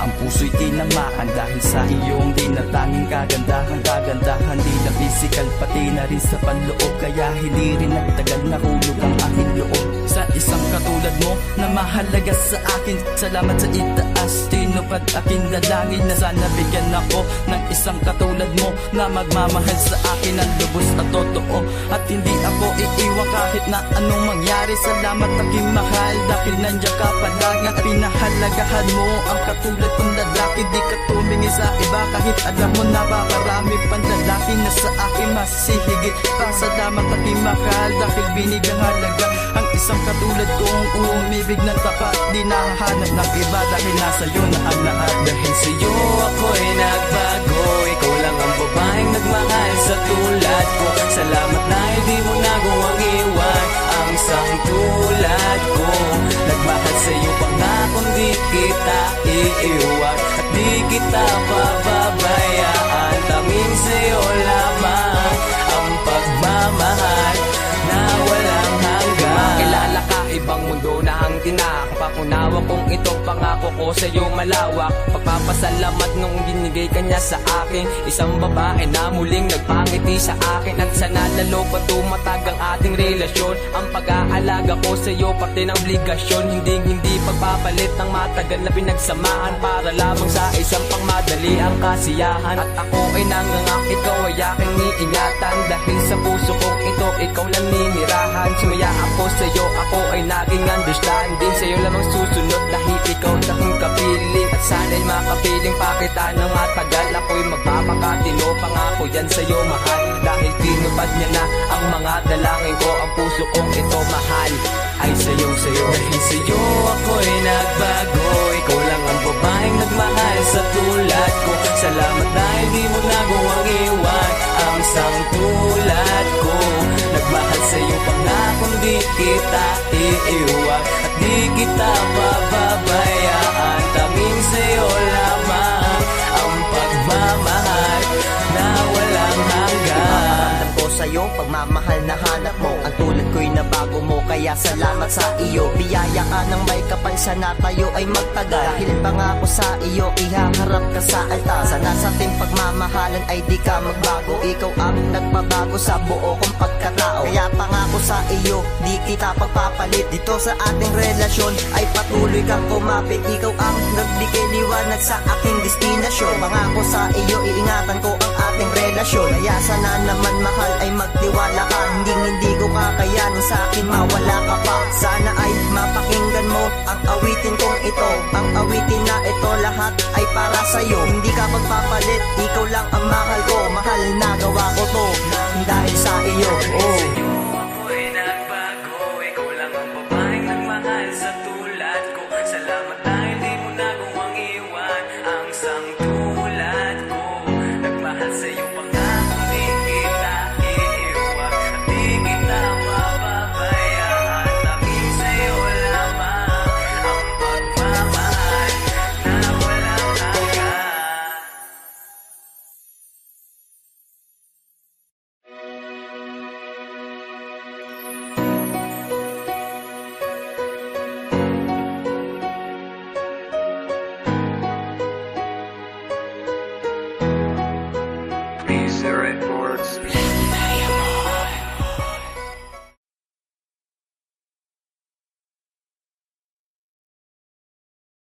Ang puso'y tinamaan dahil sa iyong di na tanging kagandahan. Kagandahan di na physical, pati na rin sa panloob. Kaya hindi rin nagtagal nahulog ang aking loob sa isang katulad mo na mahalaga sa akin. Salamat sa itaas, tinupad aking dalangin na sana bigyan ako ng isang katulad mo na magmamahal sa akin ang lubos at totoo. At hindi ako iiwan kahit na anong mangyari. Salamat aking mahal dahil nandiyan ka palagi. At pinahalagahan mo ang katulad kong lalaki. Di ka tumingin sa iba kahit alam mo na marami pang lalaki na sa akin mas higit pa. Salamat aking mahal dahil binigang halaga ang isang katulad kong umibig ng tapat. Di nahahanap ng iba dahil nasa iyo na ang lahat. Dahil sa'yo ako'y nagbago, ikaw lang ang babaeng nagmahal sa tulad ko. Salamat na hindi mo nagawang iwan ang isang tulad ko. Nagmahal sa'yo pangakong di kita iiwan at di kita pababayaan. Tanging sa'yo lamang ang pagmamahal na walang hanggan. Makilala ka, ibang mundo na ang tinakap. Pakunawa kong itong pangako ko sa'yo malawak. Pagpapasalamat nung binigay ka niya sa akin, isang babae na muling nagpangiti sa akin. At sana lalo pa tumatag ang ating relasyon. Ang pag-aalaga ko sa'yo parte ng obligasyon. Hindi pagpapalit ng matagal na pinagsamahan para lamang sa isang pangmadali ang kasiyahan. At ako ay nangangak, ikaw ay aking iingatan. Dahil sa puso kong ito, ikaw naninirahan. Sumaya ako sa'yo, ako ay naging understanding. Sa'yo lamang susunod dahil ikaw aking kapiling. At sana'y makapiling pa kita ng matagal. Ako'y magpapakatino, pangako yan sa'yo mahal. Dahil tinupad niya na ang mga dalangin ko. Ang puso kong ito mahal ay sa'yo. Dahil sa'yo ako'y nagbago, ikaw lang ang babaeng nagmahal sa tulad ko. Salamat na hindi mo nagawang iwan ang isang tulad ko. Nagmahal sa'yo pangakong di kita iiwan at di kita pababayaan. Tanging sa'yo lamang ang pagmamahal na walang hanggan. Alam ko sa'yo, pagmamahal na hanap mo. Ang tulad ko'y nabago mo, kaya salamat sa iyo. Biyaya ka ng may kapal, sana tayo ay magtagal. Dahil pangako sa iyo, ihaharap ka sa altar. Sana sa ating pagmamahalan ay di ka magbago. Ikaw ang nagpabago sa buo kong pagkatao. Kaya pangako sa iyo, di kita pagpapalit. Dito sa ating relasyon ay patuloy kang kumapit. Ikaw ang nagbigay liwanag sa aking destinasyon. Pangako sa iyo, iingatan ko ang ating relasyon. Kaya sana naman mahal ay magtiwala ka. Hindi ko kakayanin sa akin mawala ka pa. Sana ay mapakinggan mo ang awitin kong ito. Ang awitin na ito lahat ay para sa'yo. Hindi ka magpapalit, ikaw lang ang mahal ko. Mahal na gawa